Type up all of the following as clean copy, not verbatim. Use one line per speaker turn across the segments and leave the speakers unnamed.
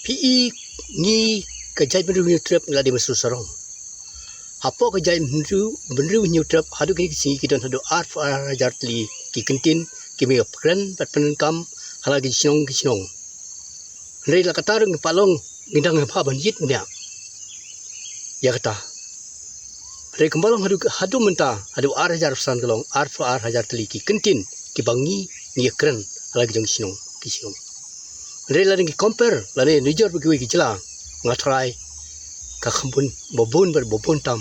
PE ni kejai benru trip ngala di masuk sarong. Hapo kejai benru trip hadu kini kisi kita hadu arf arajar tli ki kentin ki me kren pat penenkam halagi sinong. Rei la katarung palong ngindang apa banjit dia. Ya kata. Rei kembalong hadu menta hadu arajar san kelong arf arajar tli ki kentin ki bangi ni kren halagi sinong. Rei la ngi compare la ne nijor bagi ki jela ngatrai ka khambun bobon tam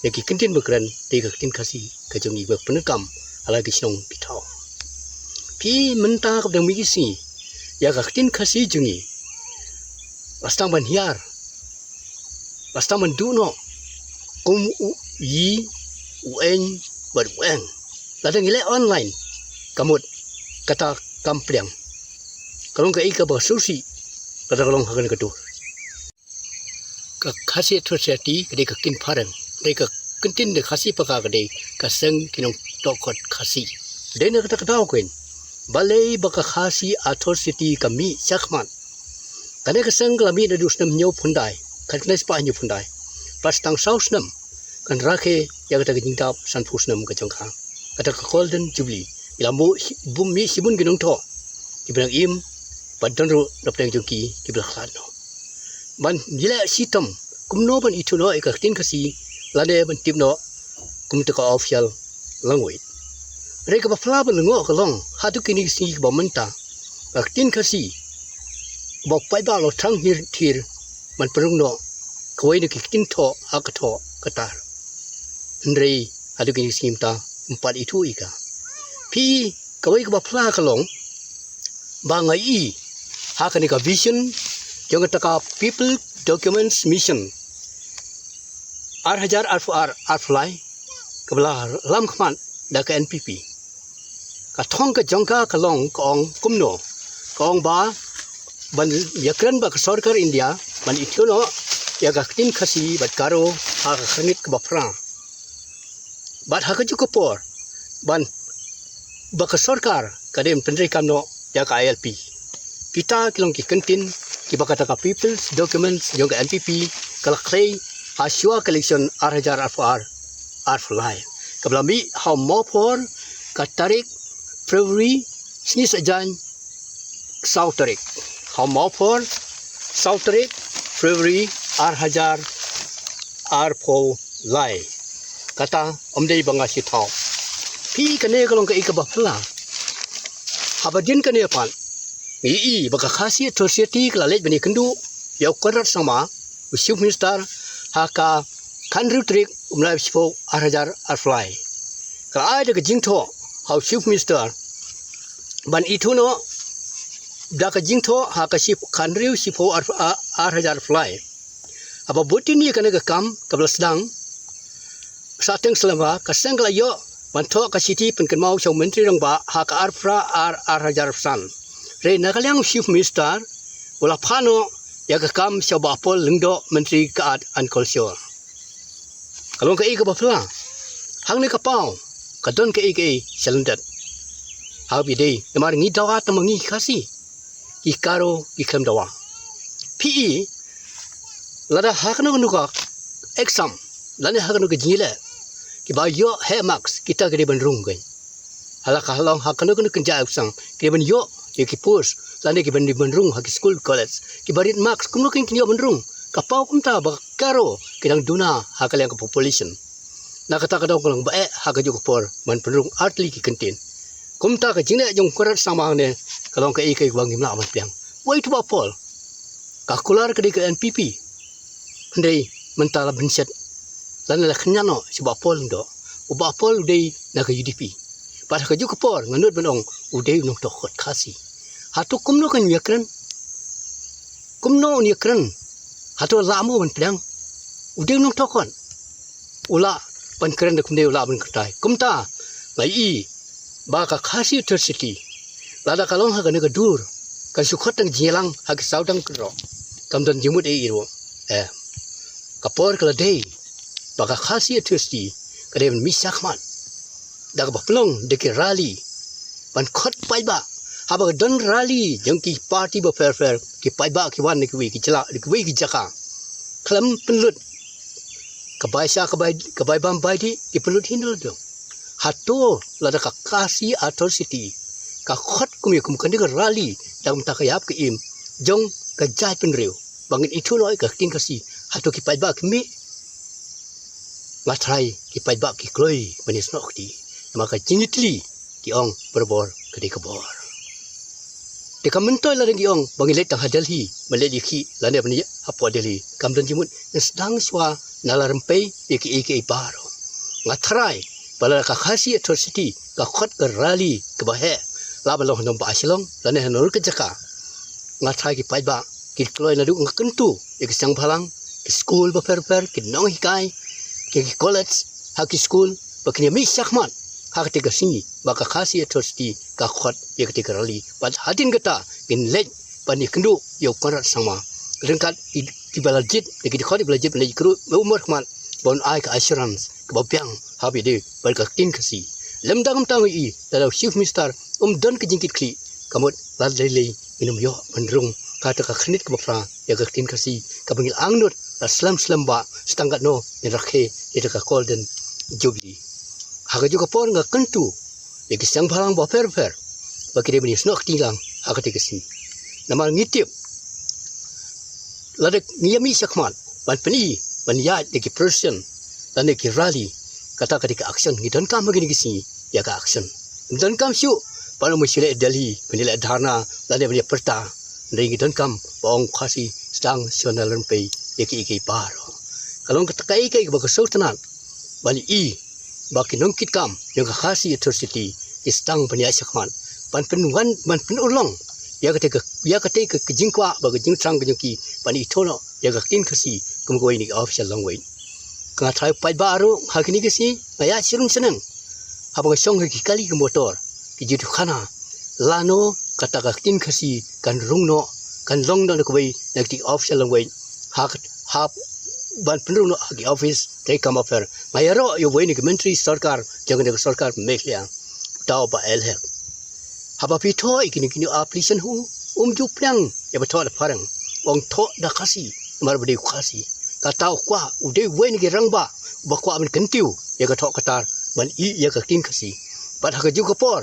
neki kentin bekran de ka kentin kasi ka jongi bek penekam ala ki sinong pitau pi menta ka dang mi si ya ka kentin kasi jongi lastang ban hiar lastang ban duno kum yi uen wen la dang ile online kamut kata kampliang kalong ka ika ba susi pada kalong hakan kedur ka khasi atrocity kade ka tin pharan de ka kentin de khasi paka kade ka seng kinong tokot khasi de na kata kata kuin balai baka khasi atrocity kami sakman kade ka seng lami de dusnam nyo phundai khatna spa nyo phundai pastang sausnam kan rakhe ya kata jingtap san phusnam ka changkha kata ka golden jubilee ilambo bumi sibun kinong tho ibang im padonro dapteng jungki kibla khano ban jila sitam kumno ban ituno ikatin kasi lade ban tipno kumtaka official language reka ba fla ban ngo kalong hatu kini si ba menta akatin kasi ba pai ba lo thang hir thir man perungno kawai ne kitin tho akatho katar ndrei hatu kini simta empat itu ika pi kawai ka ba fla kalong ba ngai hakani ka vision yang kata people documents mission arhajar arfly kebelah lam khman da ka NPP ka thong ka jongka kalong kong kumno kong ba ban yakran ba ka sarkar India ban ituno ya ka tin khasi bat karo ha ka khanit ka bafra bat ha ka jukopor ban ba ka sarkar kadem pendri kamno ya ka ILP kita kilong ki kentin kiba kata ka people's documents yung NPP kalaklay aswa collection arhajar arfly kablami how more for katarik February snis ajan South tarik how more for South tarik February arhajar arfly kata omdei banga sitau pi kane kalong ka ikaba pala habadin kane pan ii baka khasi atrocity klalet bani kendu yau korat sama chief minister haka kanru trik umlai sipo arhajar arfly ka ai de jingtho how chief minister ban ituno da ka jingtho haka chief kanru sipo arhajar arfly aba botini kana ka kam kabla sedang sateng selama ka sengla yo ban tho ka city penken mau chau menteri rang ba haka arhajar san Rei nakaliang chief minister wala phano ya ka kam saba pol lengdo menteri kaat and culture kalong ka ika bafla hang ne ka pau ka don ka ika salandat ha bi dei namar ngi dawa tamangi khasi ikaro ikham dawa PE lada hakno nuka exam lane hakno ka jile ki ba yo he max kita gede benrung gai hala ka halong hakno kun kenja usang ke ben yo ki pus lane ki bendi benrung haki school college ki barit max kumno kin kinyo benrung kapau kumta bakaro kidang duna hakal yang population nakata kadau kulang ba haka jo por man benrung artli ki kentin kumta ka jine jong korat sama ne kalong ka ikai wangi mla amat piang wai tu ba pol kakular ka ka NPP ndei mentala benset lane la khnyano si ba pol ndo uba pol dei na ka UDP pada ka jo por nganut benong udei nok tokot khasi hatu kumno kan yakran kumno ni yakran hatu lamo ban pedang udeng nok tokon ula pan kren de kumde ula ban kertai kumta lai ba ka khasi atrocity lada kalong ha kan ka dur kan sukhot tang jelang ha ka saudang kro kamdan jimut iro kapor kala dei ba ka khasi atrocity kadem misakman daga baplong de rally ban khot pai ba Haba don rally jong ki party ba fair ki pai ba ki wan ki wi ki chala ki wi ki jaka. Kalam penlut kabai sa kabai bam bai di ki penlut hindul do. Hato lada ka kasi atrocity ka khot kum kum kan ka rally dam ta ka yap ki im jong ka jai pen riu bangin itu noi ka tin kasi hato ki pai ba ki mi matrai ki pai ba ki kloi benis nok di maka jinitli ki ong berbor ke ka bor. Deka mentoi la dengi ong bangi let tang Delhi meledi ki lane bani apo Delhi kam dan jimut sedang swa nala rempei iki baro ngatrai bala ka khasi atrocity ka khot ka rally ke bahe la balong nom ba asilong lane hanur ke jaka ngatrai ki pai ba ki kloi la du ngakentu iki sang phalang ki school ba per ki nong hikai ki college ha ki school ba ki mi sakman ha ka tiga singi ba ka khasi atrocity ka khot ye ka tiga rally ba hadin gata in lej pani kendu yo korat sama rengkat ki balajit ki khot balajit ni kru umur khman bon ai ka assurance ka bapiang habi de bar ka tin kasi lemdang tawi I dalau chief minister don ke jingkit kli kamut lad lele minum yo menrung kata ka khnit ka bafra ya ka tin kasi ka bangil angnut slam ba stanggat no ni rakhe ita ka golden jubilee haga juga por nga kentu ya ki sang phalang ba fer ba ki de bani snok tilang haga te kasi namal ngitip ladak ngiyami sakman ban peni ban ya de ki person dan de ki rally kata ketika action ngidon kam begini gisi ya ka action ngidon kam syu panu musile Delhi penila dharna dan de perta ndai ngidon kam bong khasi stang sionalan pe iki paro kalau katakai kai ba sultanan bali I baki nongkit kam yang ka khasi atrocity istang pania sakman ban penuan ban penulong ya ketika kejingkwa ba kejingtrang kejingki pani itono ya ka tin khasi kumgoi ni official langway ka trai pai baru hakini kesi ya sirum seneng habang song ki kali ke motor ki jitu khana lano kata ka tin khasi kan rungno kan long no ko bai nak ti official langway hak ban penurung di office they come affair mayaro yo wei ni menteri sarkar jangan de sarkar meklia tau ba elhek haba pito ikini application hu juplang ya betul da parang ong tho da kasi mar bede kasi ka tau kwa ude wei ni rangba ba kwa ben kentiu ya ka tho katar ban I ya ka tin kasi pat ha ka ju ka por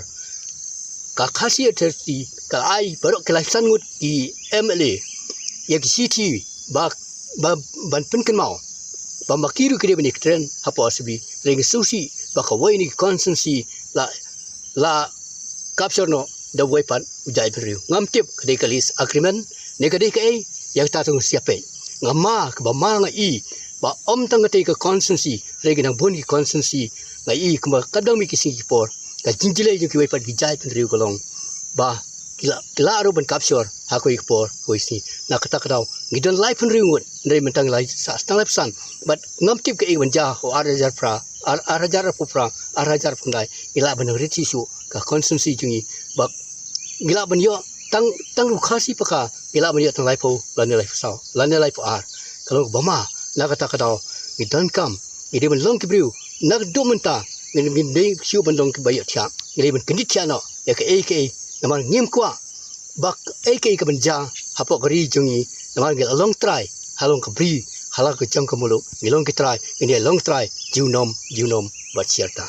ka kasi terti ka ai baru kelaisan ngut di MLA ya ki city ba ban penken mau bambakiru kire bani tren hapo asbi reng susi baka wai ni constancy la capture no da wai pan ujai beriu ngamtip kade kalis agreement ne kade kai yang ta tung siape ngama ke bama ngai ba om tang kate ka constancy reng nang boni constancy ngai kuma kadang mi kising por ka jinjile ju ki wai pan gijai beriu kolong ba kila aro ban capture hako ikpor hoisi na kata kadau ngidon life pun ringut ndai mentang lai sa stang life san but ngamtip ke i wanja ho arajar pundai ila ban riti su ka constancy jungi bak gila ban yo tang khasi paka ila ban yo tang life ho lan life sao lan life ar kalau bama na kata kadau ngidon kam ngide ban long kibriu na do menta ngide siu ban long kibayo thya ngide ban kendit thya no ya ke naman ngim kwa bak ke benja hapo gari jungi naman ngel long try halong kabri halak ke jang kemulu ngilong ke try ini long try junom bat sierta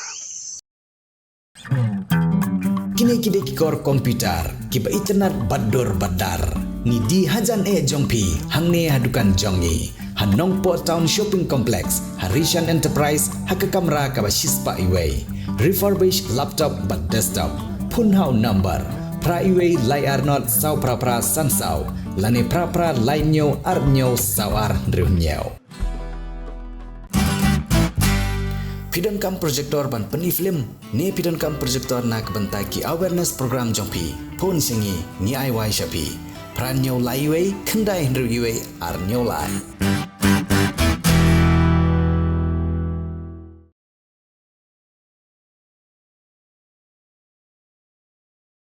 kini kor komputer kiba internet bador badar ni di hajan jongpi hangne hadukan jongi hanong po town shopping complex Harishan Enterprise hakakamra kaba shispa iway refurbish laptop but desktop punhau number pra iway layar not sau pra sansau lane pra lainyo arnyo sawar drunyo pidon kam projector ban peni film ni pidon kam projector nak bentaki awareness program jompi pon singi ni ai shapi pranyo laiway kendai ndruiway arnyo lai